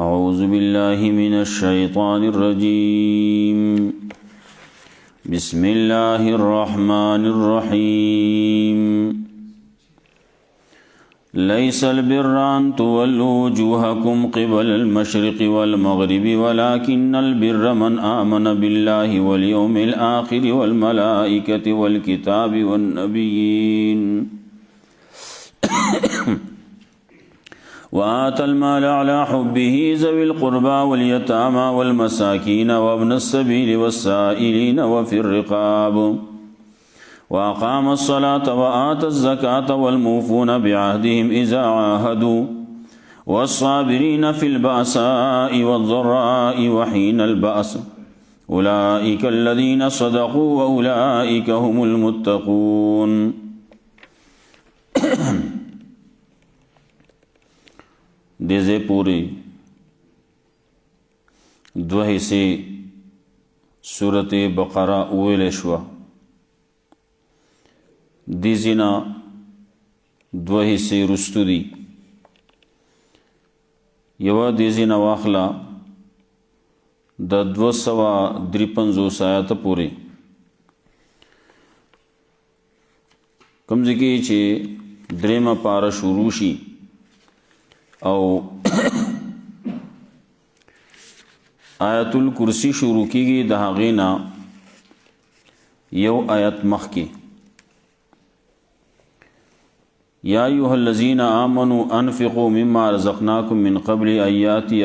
أعوذ بالله من الشيطان الرجيم بسم الله الرحمن الرحيم ليس البر أن تولوا وجوهكم قبل المشرق والمغرب ولكن البر من آمن بالله واليوم الآخر والملائكة والكتاب والنبيين وآتى المال على حبه ذوي القربى واليتامى والمساكين وابن السبيل والسائلين وفي الرقاب وأقام الصلاة وآتى الزكاة والموفون بعهدهم إذا عاهدوا والصابرين في البأساء والضراء وحين البأس أولئك الذين صدقوا وأولئك هم المتقون. دیزے پوری دو حصے سورت بقرہ اویل شوا دیزینا دو حصے رستو دی یوا دیزینا واخلا دا 253 آیات پوری کمزی کی چے دریم پارا شروع شي او آیت الکرسی شروع کیږي د هغې نه یو آیت مخکې یا ایها الذین آمنوا انفقوا مما رزقناکم من قبل ان یأتی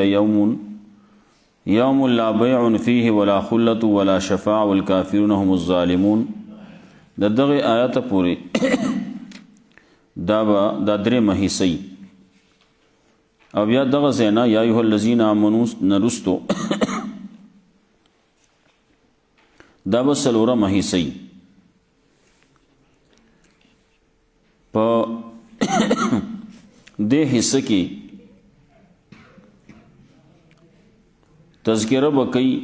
یوم لا بیع فیه ولا خلة ولا شفاع والکافرون هم الظالمون. د دغه آیت پورې دا درېمه حصه او بیا دغه زینا یا ایها الذین آمنوا نرستو دا به څلورمه حصه په دې حصه کې تذکره به کوي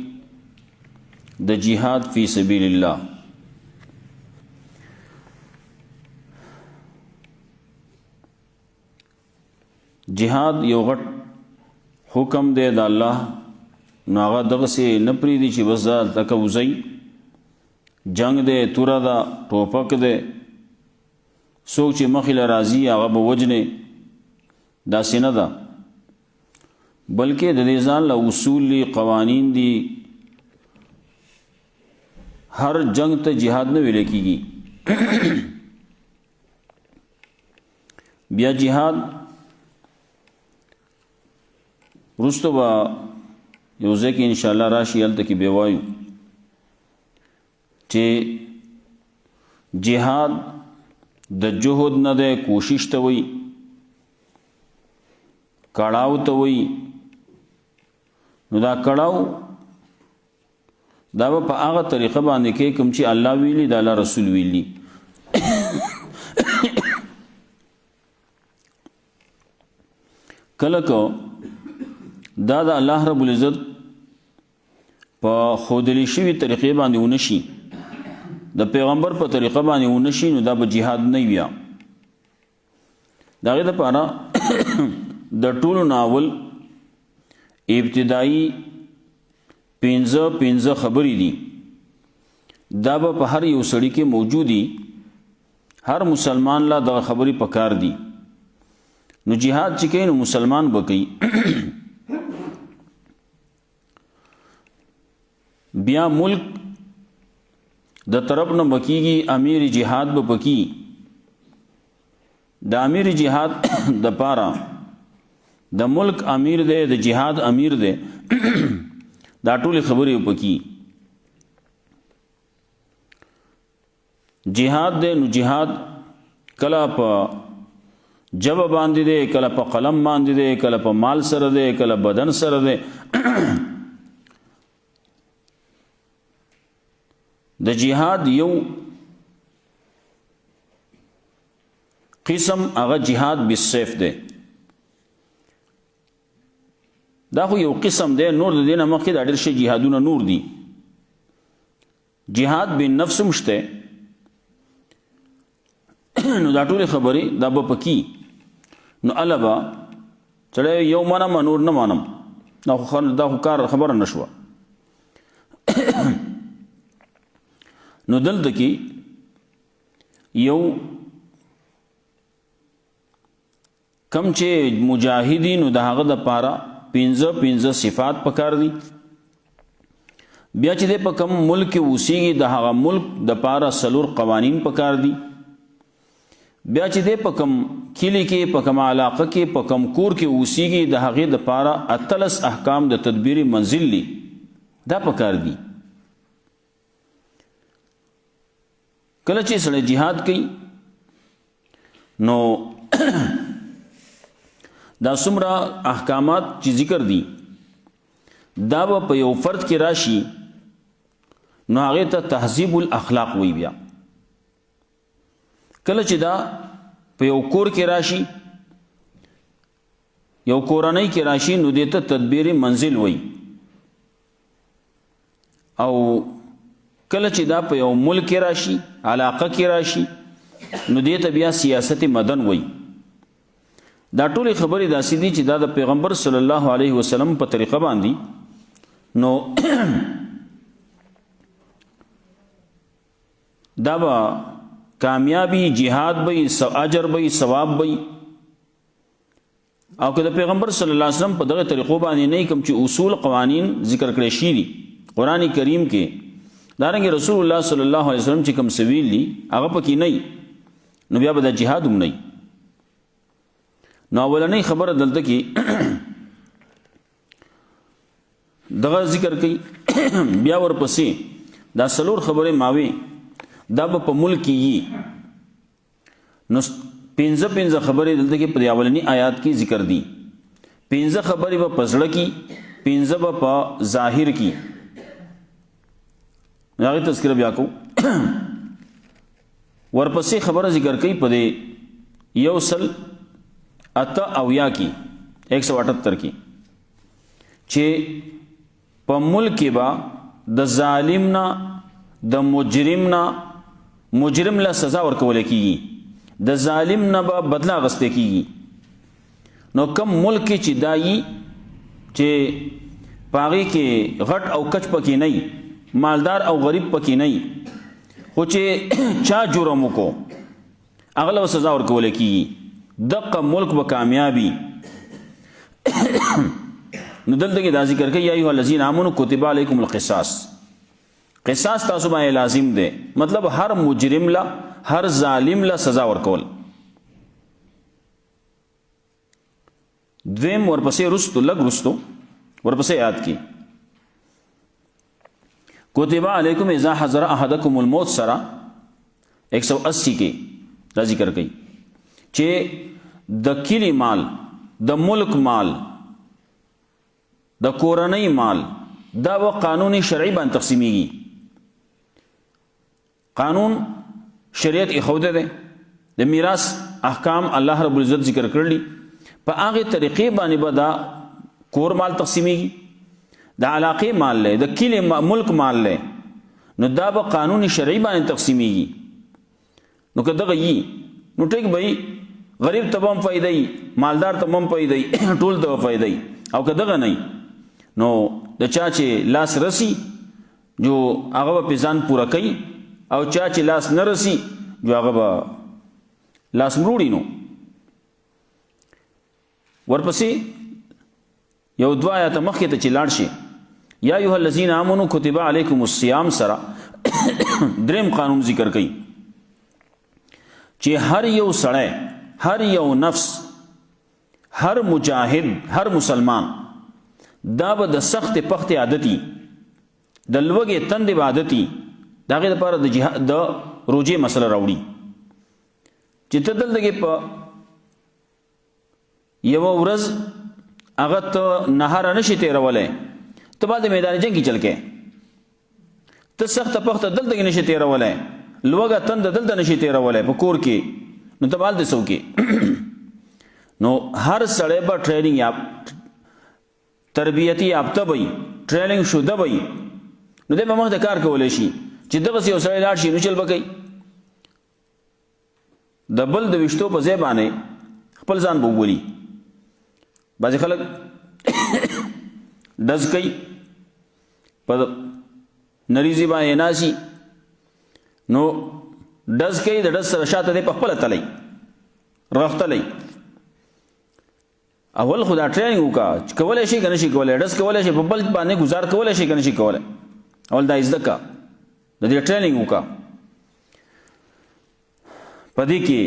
د جهاد فی سبیل الله. جهاد یو غټ حکم دی د الله نو هغه دغسې نه پرېږدي چې بس دا تکه وځئ جنگ دی توره ده ټوپک دی څوک چې مخې له راځي هغه به وجنې داسې نه ده بلکې د دې ځان له اصول دي قوانین دي. هر جنگ ته جهاد نه ویلی کېږي. بیا جهاد رستو با یو ځای کې انشاءالله راشي هلته کې بیا وایو چې جهاد د جهد نه دی کوشش ته وایي کړاو ته وایي. نو دا کړاو دا به په هغه طریقه باندې کې کوم چې الله ویلي د الله رسول ویلي. کله که دا د الله رب العزت په ښودلې شوي طریقې باندې ونشي د پیغمبر په طریقه باندې ونشي نو دا به جهاد نه بیا. د هغې دپاره د ټولو ناول ابتدایي 15 خبرې دي دا به په هر یو سړي کې موجودي. هر مسلمان لا دغه خبرې پکار دي. نو جهاد چې کوي نو مسلمان به کوي. بیا ملک د طرف نه بکیږي امیر جهاد به پکی. د امیر جهاد د پاره د ملک امیر دی د جهاد امیر دی دا ټولې خبرې پکی. جهاد دی نو جهاد کله په جبه باندې دی کله په قلم باندې دی کله په مال سره دی کله بدن سره دی. د جهاد یو قسم هغه جهاد بالسيف دی. دا خو یو قسم دی نور د دې نه مخکې دا ډېر شي جهادونه نور دي. جهاد بالنفس هم شته نو دا ټولې خبرې دا به پکې نو الله به سړی یو منم نور نه منم دا خو کار خبره نشوه. نو دلته کې یو کم چې مجاهدینو د هغه د پاره 15 صفات پکار دي. بیا چې د په کم ملک اوسیږي د هغه ملک د پاره 4 قوانین پکار دي. بیا چې د په کم کلی کې په کم علاقه کې په کم کور کې اوسیږي د هغه د پاره 13 احکام د تدبیر منزل دي دا پکار دي. کله چې سړی جهاد کوي نو دا څومره احکامات چې ذکر دي دا به په یو فرد کې راشي نو هغه ته تهذیب الاخلاق وی. بیا کله چې دا په یو کور کې راشي یو کورنۍ کې راشي نو دې ته تدبیر منزل وی. او کله چې دا په یو ملک کې راشي علاقه کې راشي نو دې ته بیا سیاست مدن وی. دا ټولې خبرې داسې دي چې دا د پیغمبر صلی الله علیه وسلم په طریقه باندې نو دا به کامیابی جهاد به اجر به ثواب به. او که د پیغمبر صلی الله علیه وسلم په دغه طریقو باندې نه کوم چې اصول قوانین ذکر کړی شي دي قرآن کریم کې دارنګه رسول الله صلی الله علیه وسلم چې کوم سویل دي هغه پکې نه نو بیا به د جهاد هم نه. نو اولنۍ خبره دلته کې دغه ذکر کوي. بیا ورپسې دا 4 خبرې ماوي دا به په ملک کې نو 15 خبرې دلته کې په اولنۍ آیات کې ذکر دي. 15 خبرې به په زړه کې 15 به په ظاهر کې. هغه تذکرہ بیا کو. ورپسې خبره ذکر کوي په دې 178 کې 178 کې چې په ملک کې با د ظالم نه د مجرم له سزا ورکول کیږي د ظالم نه به بدلا غسته کیږي. نو کم ملک کې چې دایي چې پاغي کې غټ او کچ پکې نه مالدار او غریب پکې نه خو چې چا جرم وکړو اغله سزا ورکول کیږي دغه ملک به کامیابی. نو دلته کې دا ذکر کوي یا ایها الذین آمنوا کتب علیکم القصاص. قصاص تاسو باندې لازم دی مطلب هر مجرم لا هر ظالم لا سزا ورکول. دویم ورپسې رستو لګ رستو ورپسې یاد کی کتب علیکم اذا حضر احدکم الموت سرا 180 کې دا ذکر کوي چې د کلی مال د ملک مال د کورنۍ مال دا و قانوني شرعي باندې تقسیمیږي. قانون شریعت اخوده ده د میراث احکام الله رب العزت ذکر کړلی په هغه طریقې باندې به دا کور مال تقسیمیږي د علاقې مال له د کلی ملک مال له نو دا به قانوني شرعي باندې تقسیمیږي. نو که دغه یي نو ټیک به غریب ته هم فائدې مالدار ته هم فائدې ټول ته فائدې. او که دغه نه نو د چا چې لاس رسی جو هغه په ځان پورا کوي او چا چې لاس نه رسی جو هغه به لاس مروړي. نو ورپسې یو 2 آیات مخکې ته چې لاړ شي یا ایها الذین آمنوا کتب علیکم الصیام سره دریم قانون ذکر کوي چې هر یو سړی هر یو نفس هر مجاهد هر مسلمان دا به د سخت پخت عادتي د لوګي تند عادتي داغه لپاره د جهاد د روزه مسله راوړي چې ته دلته په یو ورځ هغه ته نهار نشي تیرولای ته بعد میدان جنگ کې چل کې ته سخت پخت دلته نشي تیرولای لوګه تند دلته نشي تیرولای په کور کې نو ته بال دې سو کې نو هر سړی به ټریننګ یا تربیتی یافته وي ټریننګ شوده وي نو دې په مخ د کار کولای شي چې دغه یو سړی لاړ شي نو چل بکې د بل د وشتو په ځای باندې خپل ځان بوولي. بعضې خلک ډز کوي په نریزي باندې ناسي نو ډز کوي د ډز سره شاته دی په خپله تلی رغتلی اول خو دا ټریننګ وکړه چې کولی شي که نه شي کولی ډز کولی شي په بل باندې ګزار کولی شي که نه شي کولی اول دا زده کړه د دې ټریننګ وکړه په دې کې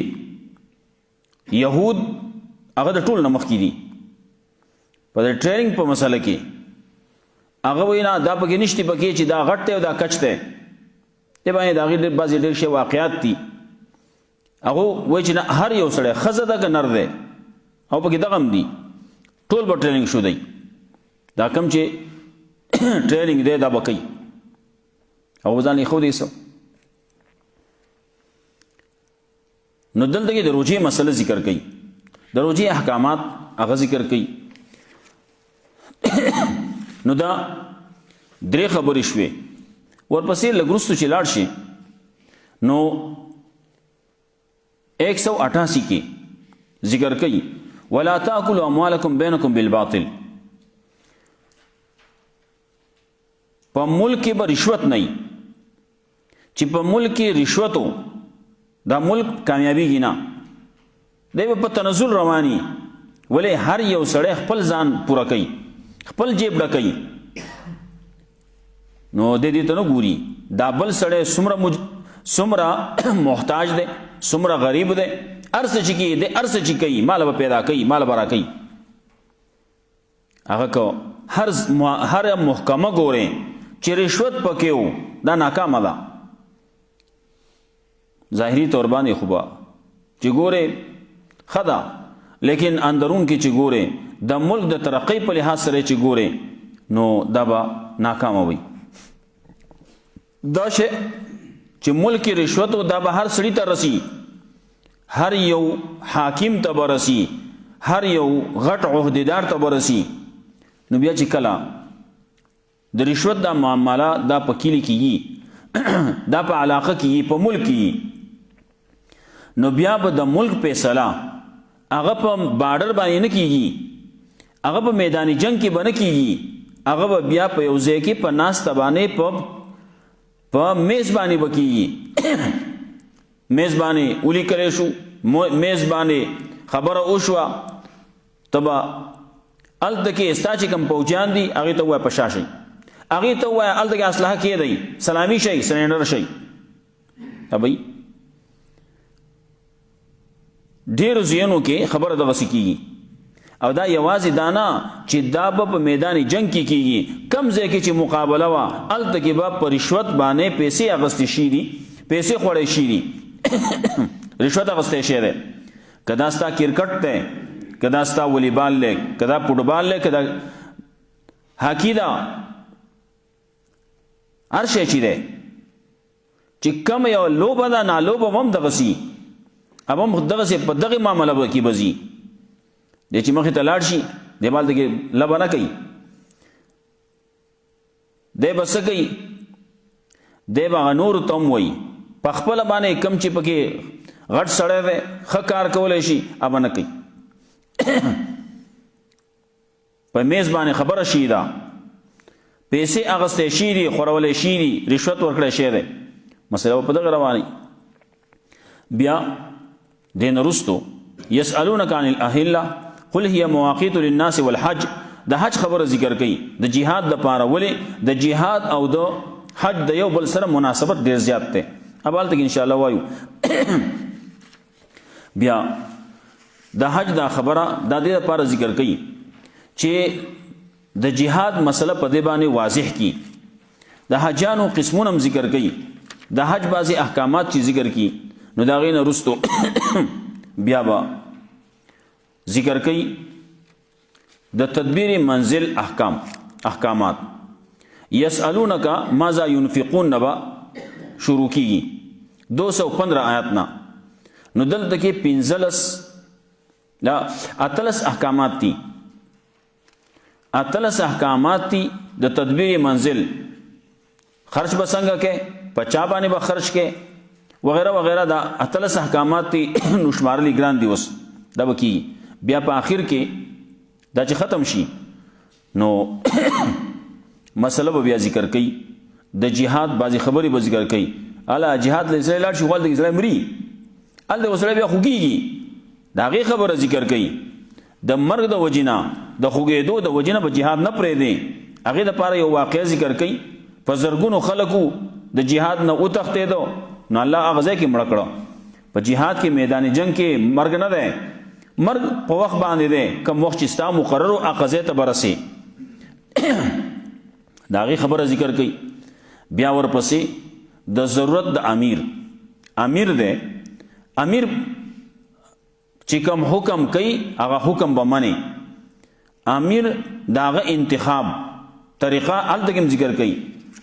یهود هغه د ټول نه مخکې دي په دې ټریننګ په مسله کې هغه وایي نه دا پکې نشته پکې چې دا غټ دی او دا کچ دی دې باندې د هغې بعضې ډېر شی واقعات دي هغه وایي چې نه هر یو سړی ښځه ده که نر دی او پکې دغه هم دي ټول به ټریننګ شو دی دا کم چې ټریننګ دی دا به کوي او ځان یې ښودی څه نو دلته کې د روژې مسله ذکر کوي د روژې احکامات هغه ذکر کوي نو دا درې خبرې شوې ورپسې لږ وروسته چې لاړ شي نو 188 کې ذکر کوي ولا تاكلوا اموالكم بينكم بالباطل په ملک کې به رشوت نه وي چې په ملک کې رشوتو دا ملک کامیابیږي نه دی به په تنزل رواني ولې هر یو سړی خپل ځان پوره کوي خپل جیب ډکوي نو دې ته نه ګوري دا بل سړی څومره محتاج دی څومره غریب دی هر څه چې کوي دی هر څه چې کوي مال به پیدا کوي مال به راکوي هغه کو هر محکمه ګورې چې رشوت پکې و دا ناکامه ده ظاهري طور باندې خو به چې ګورې ښه ده لیکن اندرون کې چې ګورې د ملک د ترقۍ په لحاظ سره چې ګورې نو دا به ناکامه وي دا شی چې ملک رشوت و دا به هر سړي ته رسی هر یو حاکم ته به رسی هر یو غټ عهدیدار ته به رسی نو بیا چې کله د رشوت دا معامله دا په کلي کېږي دا په علاقه کېږي په ملک کېږي نو بیا به د ملک فیصله هغه په بارډر باندې نه کېږي هغه په میدان جنگ کې به نه کېږي هغه به بیا په یو ځای کې په ناسته باندې په میز باندې به کېږي میز باندې ولیکلی شو میز باندې خبره وشوه ته به هلته کې ستا چې کوم پوځیان دي هغې ته ووایه په شا شئ هغې ته ووایه هلته کې اسلحه کېدئ سلامي شئ سرنډر شئ ابئ ډېرو ځایونو کې خبره دغسې کېږي او دا یوازې دا نه چې دا به په میدان جنگ کې کېږي کم ځای کې چې مقابله وه هلته کې به په رشوت باندې پیسې اخیستې شي دي پیسې خوړی شي دي رشوت اخیستی شی دی که دا ستا کرکټ دی که دا ستا ولیبال دی که دا فوټبال دی که دا هاکي ده هر شی چې دی چې کم یو لوبه ده نالوبه هم دغسې اب هم دغسې په دغې معامله کې به ځي دی چې مخې ته لاړ شي دی به هلته کې لبه نه کوي دی به څه کوي دی به هغه نورو ته هم وایي په خپله باندې کم چې پکې غټ سړی دی ښه کار کولی شي هغه نه کوي په میز باندې خبره شي ده پیسې اخیستی شي دي خورولی شي دي رشوت ورکړی شی دی مسله به په دغه رواني بیا دې نه وروستو یسألونک عن الاهله قل هي مواقیت للناس والحج د حج خبره ذکر کوي د جهاد دپاره ولې د جهاد او د حج د یو بل سره مناسبت ډېر زیات دی اب هلته کې انشاءالله وایو بیا د حج دا خبره دا دې دپاره ذکر کوي چې د جهاد مسله په دې باندې واضح کی د حجانو قسمونه هم ذکر کوي د حج بعضې احکامات چې ذکر کی نو د هغې نه وروستو بیا به ذکر کوي د تدبیر منزل احکامات یسألونک ماذا ينفقون نبا شروع کیږي 215 آیات نه نو دلته کې 15 احکامات دي اتلس احکامات دي د تدبیر منزل خرچ به څنګه کې په چا باندې به خرچ کې وغیرہ وغیرہ دا اتلس احکامات دي نو شمارلی ګران دي اوس دا به کیږي بیا په آخر کې دا چې ختم شي نو مسله به بیا ذکر کوي د جهاد بعضې خبرې به ذکر کوي اله جهاد له سړی لاړ شي خو هلته کې سړی مري هلته به سړی بیا خوږېږي د هغې خبره ذکر کوي د مرګ د وجې نه د خوږېدو د وجې نه به جهاد نه پرېږدي هغې دپاره یو واقعه ذکر کوي په زرګونو خلکو د جهاد نه وتښتېدو نو الله هغه ځای کې مړه کړه په جهاد کې میدان جنگ کې مرګ نه دی مرګ په وخت باندې دی کوم وخت چې ستا مقرر و هغه ځای ته به رسې د هغې خبره ذکر کوي بیا ورپسې د ضرورت د امیر دی امیر چې کوم حکم کوي هغه حکم به منې امیر د هغه انتخاب طریقه هلته کې هم ذکر کوي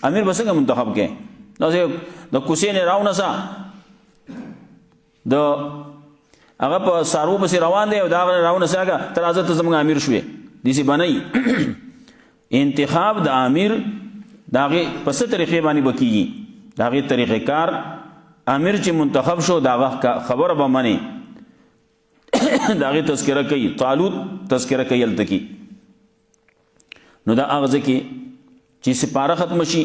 امیر به څنګه منتخب کوي داسې د کوڅې نه راونسه د هغه په څاروو پسې روان دی او د هغه راونسه ته راځه ته زموږ امیر شوې داسې به نه انتخاب د امیر د هغې په څه طریقې باندې به کېږي د هغې طریقې کار امیر چې منتخب شو د هغه خبره به منې د هغې تذکره کوي طالوت تذکره کوي هلته کې نو دا هغه ځای کې چې سپاره ختمه شي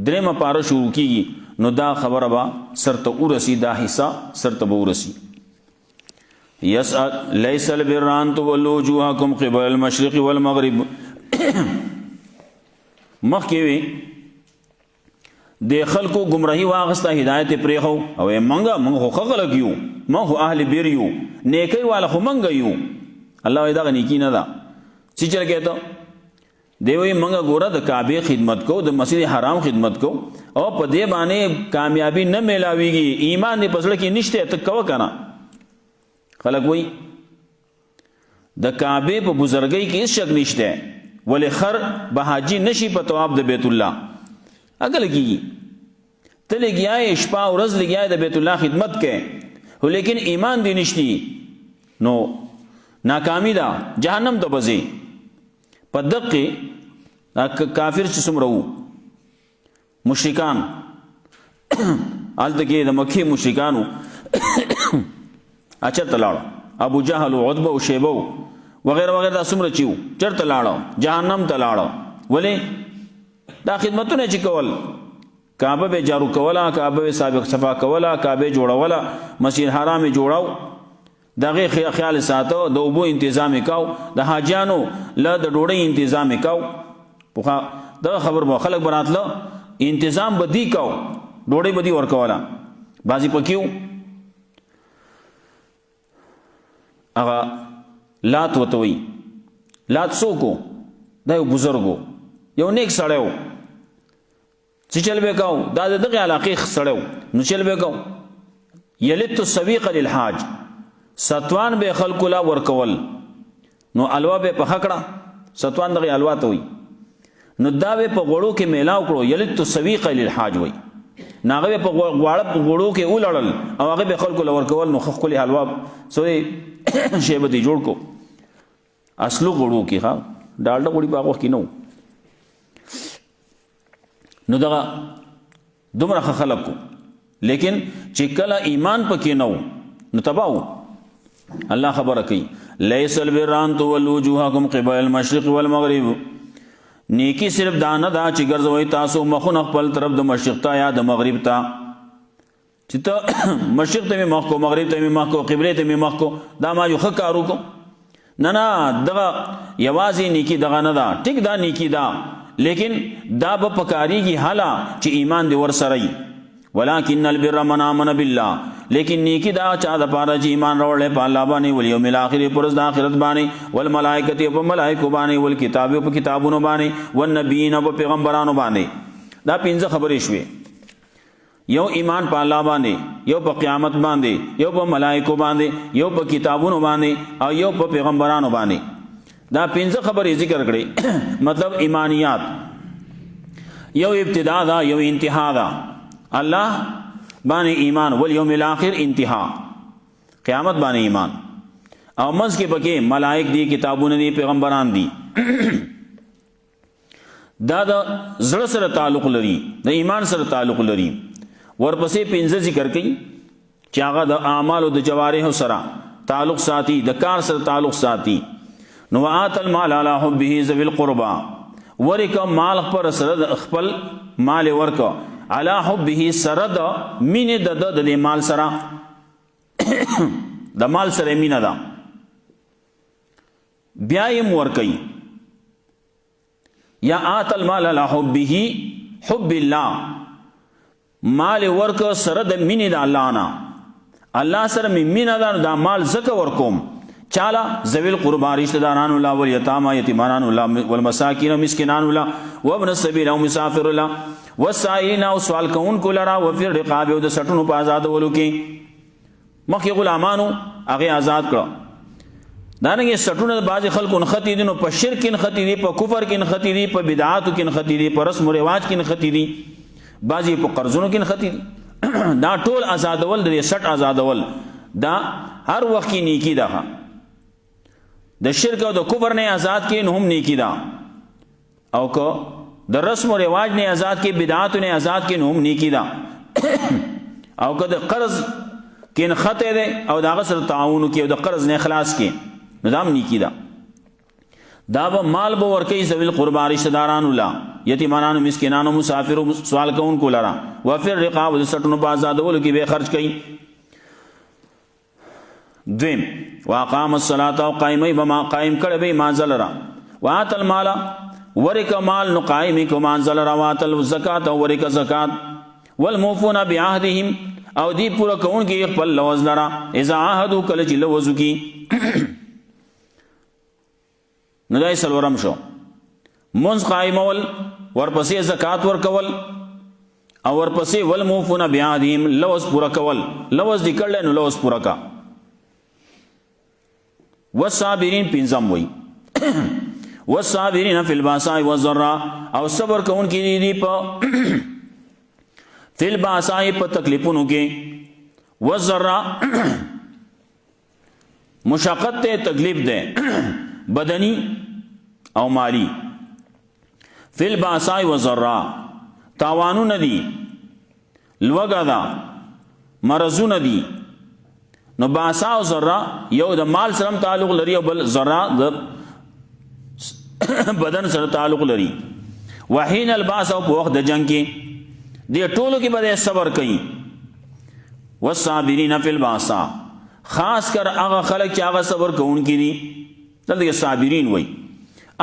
درېمه پاره شروع کېږي نو دا خبره به سرته ورسي دا حصه سرته به ورسي لیس البر ان تولوا وجوهکم قبل المشرق والمغرب مخکې وي د خلکو گمراهي واغسته هدایت یې پرېښو او موږ خو ښه خلک یو موږ خو اهل بیر یو نیکۍ والا خو موږ یو الله وایي دغه نیکي نه ده څه چل کې ته دی وایي موږ ګوره د کعبې خدمت کو د مسجد حرام خدمت کو او په دې باندې کامیابي نه میلاویږي ایمان دې په زړه کې نشته ته کوه که نه خلک وایي د کعبې په بزرګۍ کې هېڅ شک نشته ولې خر به حاجي نشي په طواف د بیت الله هغه لګېږي ته لګیا یې شپه ورځ لګیا یې د بیت الله خدمت کوې خو لیکن ایمان دې نشتی نو ناکامي ده جهنم ته به ځې په دقې کافر چې څومره وو مشرکان هلته کې د مکې مشرکانو چېرته لاړو ابو جهل و عتبه و شیبه وغیره وغیره دا څومره چې وو چېرته لاړو جهنم ته لاړو ولې دا خدمتونه چې کول کعبه به جارو کوله کعبه به سابق صفا کوله کعبه جوړوله مسجد حرام یې جوړاو د هغې خیال ساته د اوبو انتظام یې کاو د حاجیانو له د ډوډۍ انتظام یې کاو پخوا دغه خبر به خلک به راتله انتظام به دی کاو ډوډۍ به دی ورکوله بعضې پکې وو هغه لات ورته وایي لات څوک و دا یو بزرګ و یو نیک سړی و څه چل به کوو دا د دغې علاقې سړی و نو چل به کوو یلت السویق للحاج ستوان به خلکو لا ورکول نو الوا به پخه کړه ستوان دغې الوا ته وایي نو دا به په غوړو کې میلاو کړو یلت السویق للحاج وایي نو هغه به په غواړه په غوړو کې ولړل او هغه به خلکو له ورکول نو ښکلې حلوا سوی شی به دې جوړ کو اصلو غوړو کې ښه ډالډه غوړي په هغه وخت کې نه نو دغه دومره ښه خلک کو لیکن چې کله ایمان پکې نه و نو تباه و الله خبره کوي لیس البر ان تولوا وجوهکم قبل المشرق والمغرب نیکی صرف دا نه ده چې ګرځوئ تاسو مخونه خپل طرف د مشرق ته یا د مغرب ته چې ته مشرق ته مې مخ کو مغرب ته مې مخ کو قبلې ته مې مخ کو دا ما یو ښه کار وکړو نه دغه یوازې نیکي دغه نه ده ټیک دا نیکي ده لیکن دا به پکاریږي حالا چې ایمان دې ورسره وي ولکن البر من آمن بالله لیکن نیکی دا چا د پاره چې ایمان راوړل په الله باندې والیوم الاخر پرز د آخرت باندې والملائکه په ملائکه باندې والکتاب په کتابونو باندې والنبیین په پیغمبرانو باندې دا پنځه خبرې شوې یو ایمان په الله باندې یو په قیامت باندې یو په ملائکه باندې یو په کتابونو باندې او یو په پیغمبرانو باندې دا پنځه خبرې ذکر کړې مطلب ایمانیات یو ابتدا دا یو انتها دا الله باندې ایمان والیوم الاخر انتها قیامت باندې ایمان او منځ کې پکې ملائک دي کتابونه دي پیغمبران دي دا د زړه سره تعلق لري د ایمان سره تعلق لري ورپسې پنځه ذکر کړي چې هغه د اعمال او د جوارح سره تعلق ساتي د کار سره تعلق ساتي نو آت المال علی حبه ذوی القربا ورک مال پر سره خپل مال ورک علی حبه سره د مینې د مال سره د مال سره مینه ده بیا یې ورکي یا آت المال علی حبه حب الله مال ورک سره د مینې د الله نه الله سره مینه ده دا مال زکه ورکوم چالا ذوی القربا رشتہ داران الله والیتاما یتیمانان الله والمساکین مسکینان الله وابن السبیل او مسافر الله والسائلین او سوال کون کو لرا وفي الرقاب او د سټونو په آزاد ولو کې مخکې غلامانو هغه آزاد کړه دانګه سټونه بعض خلکو نختی دي نو په شرک نختی دي په کفر کې نختی دي په بدعات کې نختی دي په رسم او رواج کې نختی دي بعضی په قرضونو کې نختی دي دا ټول آزادول د سټ آزادول دا هر وخت کې نیکی ده د شرک او د کفر نه آزاد کې نو هم نیکی ده او کو د رسم او رواج نه آزاد کې بدعات نه آزاد کې نو هم نیکی ده او که د قرض کې نخته ده او دغه سره تعاون کې او د قرض نه اخلاص کې نظام نیکی ده دا به مال به ورکی ذوی القربا رشتہ داران الله یتیمانانو مسکینانو مسافرو سوال کوونکو لرا وفي الرقاب د سټونو په آزادولو کې به خرج کړي دویم واقام الصلاه او قائمي بما قائم کړه به مانزل را وات المال ورک مال نو قائم کو مانزل را وات الزکات او ورک زکات والموفون بعهدهم او دی پورا کون کې خپل لوز لرا اذا عهدوا کله چې لوز کی نو دای سلورم شو منز قائمول ورپسې زکات ورکول او ورپسې والموفون بعهدهم لوز پورا کول لوز دی کړل نو لوز پورا کا والصابرین پنځم وای والصابرین فی الباساء والضراء او صبر کون کی دی په فی الباساء په تکلیفونو کې والضراء مشقت ته تکلیف ده بدنی او مالی فی الباساء والضراء تاوانو ندی لوګا دا مرزو ندی نو باسا او ذرا یو د مال سره تعلق لري او بل ذرا د بدن سره تعلق لري وحین الباس او په وخت د جنگ کې دی ټولو کې به صبر کوي والصابرین فی الباسا خاص کر هغه خلک چې هغه صبر کوونکي دي دلته صابرین وای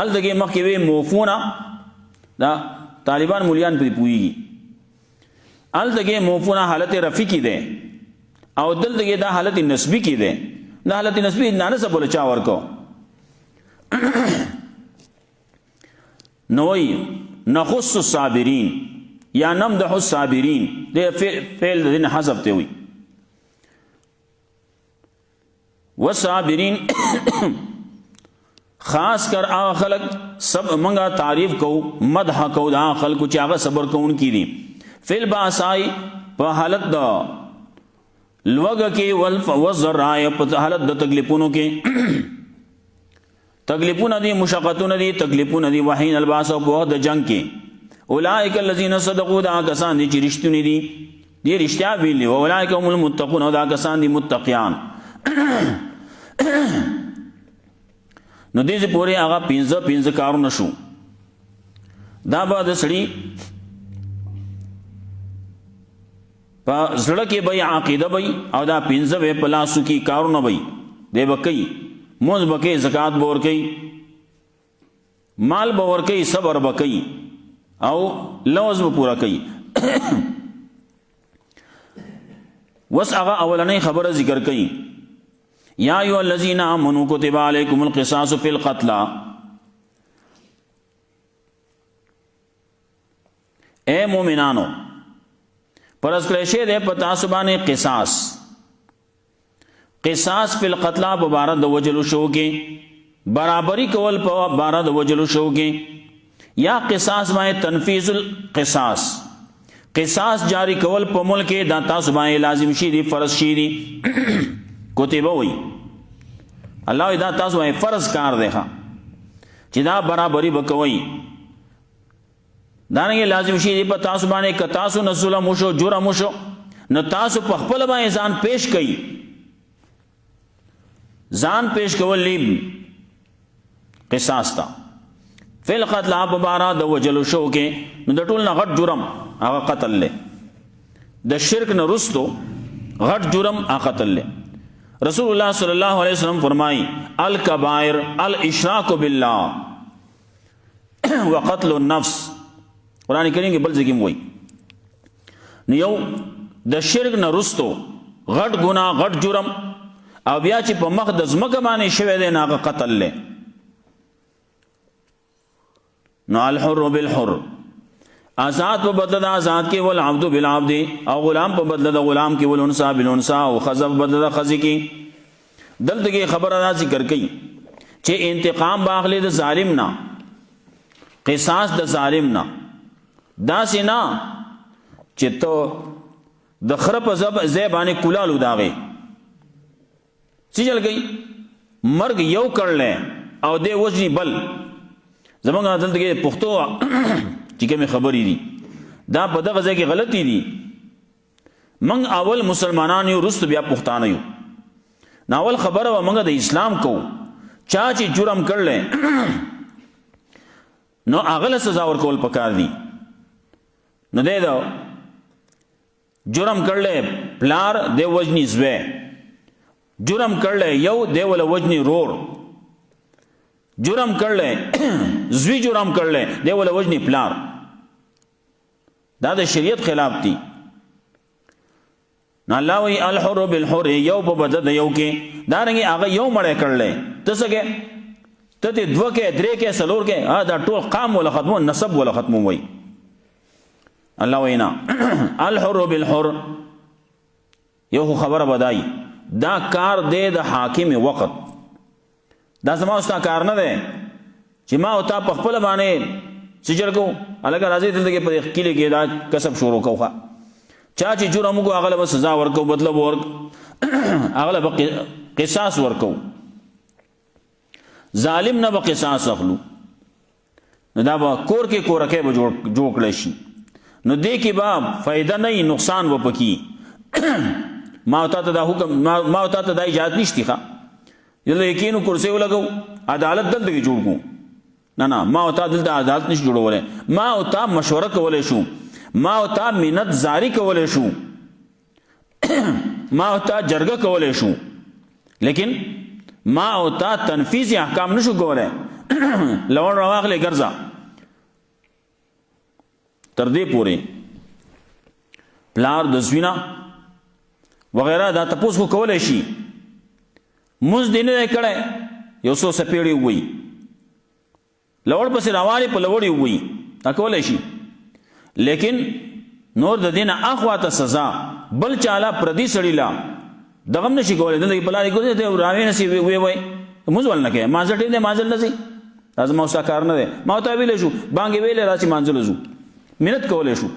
الدغه مخکې وی موفونا دا طالبان مولیان په پویږي الدغه موفونا حالت رفیقی ده او دلته دا حالت نسبی کی ده دا حالت نسبی نه څه بوله چا ورکو نوئی نخص الصابرین یا نمدح الصابرین ده فعل دین حذف ته وي والصابرین خاص کر هغه خلق سب منګه تعریف کو مدح کو دا خلق چې هغه صبر کوون کی دي فل باسای په حالت دا لوګه کې والضراء په حالت د تکلیفونو کې تکلیفونه دي مشقتونه دي تکلیفونه دي وحین الباس او په د جنگ کې اولئک الذین صدقوا دا کسان دي چې رښتونی دي دي رښتیا ویلي او اولئک هم المتقون دا کسان دي متقیان نو دې پورې هغه 15 کارونه شو دا به د سړي په زړه کې به عقیده وي او دا 15 به پلاسو کې کارونه وي دی به کوي موږ به کوي زکات به ورکوي مال به ورکوي صبر به کوي او لوز به پورا کوي وس هغه اولنۍ خبره ذکر کوي یا ایها الذین آمنوا کتب علیکم القصاص فی القتلى اے مومنانو پرز کلیشه دے پتا سبانے قصاص فی القتلى ببارد دو وجلو شو کے برابری کول پا بارد دو وجلو شو کے یا قصاص مائے تنفیذ القصاص قصاص جاری کول پا ملک داتا سبانے لازم شیدی فرض شیدی کتبہ ہوئی اللہ دا تاسو باندې فرض کار دی چې دا برابری وکوي دانګه لازم شي په تاسو باندې ک تاسو نه ظلم وشو جرم وشو نو تاسو په خپل باندې ځان پیش کړئ ځان پیش کول قصاص تا فی القتل په بارا د وجلو شو کې نو د ټول نه غټ جرم هغه قتل له د شرک نه رستو غټ جرم هغه قتل له رسول الله صلی الله علیه وسلم فرمای الکبائر الاشراک بالله وقتل النفس قرآن کریم کې بل ځای کې وایي نو یو د شرک نه رستو غټ ګناه غټ جرم او بیا چې په مخ د ځمکه باندې شوی دی نو هغه قتل له نو الحر بالحر آزاد په بدله د آزاد کې والعبد بالعبد او غلام په بدله د غلام کې والانثى بالانثى او خزه په بدله د خزه کې دلته کې خبره دا ذکر کړي چې انتقام باخلی د ظالم نه قصاص د ظالم نه داسې نه چې ته د خره په ځای باندې کولالو داغې څه چل گئی مرګ یو کړل او دې وجني بل زمونږ دلته کې پښتو چې کومې خبرې دي دا په دغه ځای کې غلطي دي موږ اول مسلمانان یو وروسته بیا پښتانه یو نو اول خبره به موږ د اسلام کوو چا چې جرم کړلی نو هغه له سزا ورکول پکار دي نو دی دا جرم کړلی پلار دی وجني زوی جرم کړلی یو دی وله وجني رور جرم کړلی زوی جرم کړلی دی وله وجني پلار دا د شریعت خلاف دي نو الله وی الحر بالحر یو په بدله د یو کې دارنګې هغه یو مړی کړلی ته څه کې ته دې دوه کې درې کې څلور کې دا ټول قام ولا ختمو نسب ولا ختمو وی الله وینا الحر بالحر یو خبره بدای دا کار دی د حاکم وقت دا زما استا کار نه دی چې ما او تا په خپل باندې سجر کو الګا راځي دلته کې په کلی کې دا کسب شروع کوخه چا چې جرم کو هغه له سزا ورکو مطلب ورک هغه له قصاص ورکو ظالم نه به قصاص اخلو نو دا به کور کې کورکه به جوړ کړی شي نو دې کې به فائدہ نه نقصان و پکې ما او تا ته دا حکم ما او تا ته دا اجازه نشتی ښه یله یقینو کرسی ولګو عدالت دلته کې جوړ کو نه ما او تا دلته عدالت نشي جوړولای ما او تا مشوره کولای شو ما او تا منت زاری کولای شو ما او تا جرګه کولای شو لیکن ما او تا تنفیذ احکام نشو کولای لوړ راغله ګرځا تر دې پورې پلار د زوینا وغیرہ دا تاسو کولای شي موږ دینه کړه یو څو سپېړی وي لوړ پسې راوالي په لوړی وي تا کولای شي لیکن نور د دینه اخوا ته سزا بل چاله پردي سړی لا دغه نشي کولای دغه بلای کوي ته راوي نسی وي موږ ول نه کې مازه ټیم نه مازل نسی لازم اوسه کار نه دی ما ته ویل شو بانګ ویل راشي مانځل زو منت کولای شو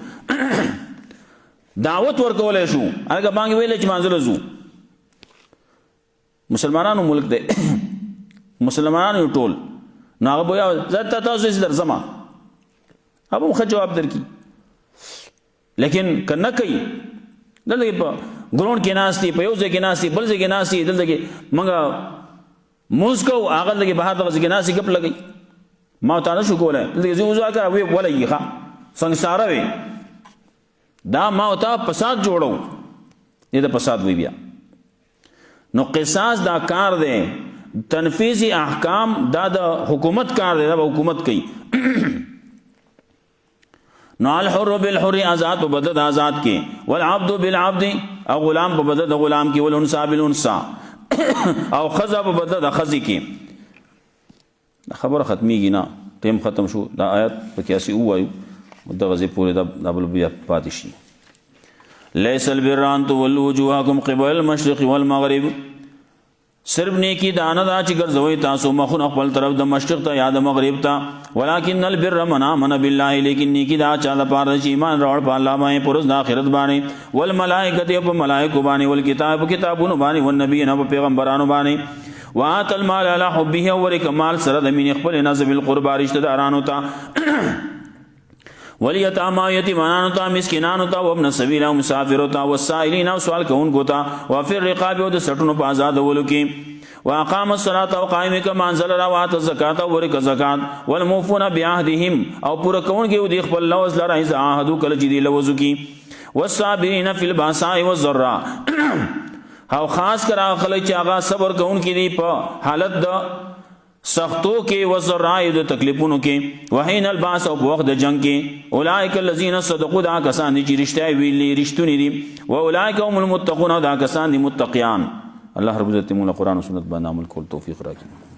دعوت ور کولای شو هغه بانګ ویل چې مانځل زو مسلمانانو ملک دی مسلمانانو ټول نو هغه بیا زړه تاسو یې درځما هغه مخ جواب درکې لیکن کنه کوي دلته په ګرون کې ناشتي په یو ځای کې ناشتي بل ځای کې ناشتي دلته کې منګه موسکو هغه دلته بهر دغه ځای کې ناشتي کپ لګي ما ته نه شو کولای دلته زه وځه کار وی ولای ښا څنګه وي دا ما ته فساد جوړو دې ته فساد وی بیا نو قصاص دا کار دی تنفیذی احکام دا د حکومت کار دی دا حکومت کوي نو الحر بالحر آزاد په بدل آزاد کې والعبد بالعبد او غلام په بدل غلام کې والانثى بالانثى او خزه په بدل د خزي کې خبر ختميږي نه ټیم ختم شو دا آیت په 81 وایو د غزي پورې د بل بیا پاتې شي ليس البر ان تولوا وجوهكم قبل المشرق والمغرب صرف نیکی دانا دا چې ګرځوي تاسو مخونه خپل طرف د مشرق ته یا د مغرب ته ولکن البر من آمن بالله لیکن نیکی دا چا د پاره چې ایمان راوړ په الله باندې پرز د آخرت باندې والملائکه په ملائکه باندې والکتاب کتابونو باندې والنبیین په پیغمبرانو باندې وات المال على حبه ورکمال سره د مين خپل نسب القربا رشتہ دارانو ته ولیتاما یتیمانانو ته مسکینانو ته وابن السبیل او مسافرو ته والسائلین او سوال کوونکو ته وفي الرقاب او د سټونو په آزادولو کې واقام الصلاة او قائم کما انزل را وات الزکات او ورک زکات والموفون بعهدهم او پورا کون کې دی خپل لوز لرا اذا عهدو کله چې دی لوزو کی والصابرین فی الباساء والضراء او خاص کرا خلک چې هغه صبر کون کې دی په حالت د سختو کې والضراء د تکلیفونو کې وحین الباس او وخت د جنگ کې اولئک الذین صدقوا دا کسان چې رښتیا ویلي رښتونی دي و اولئک هم المتقون دا کسان دي متقیان. الله رب العزت موږ قرآن او سنت باندې عمل کول توفیق راکړي.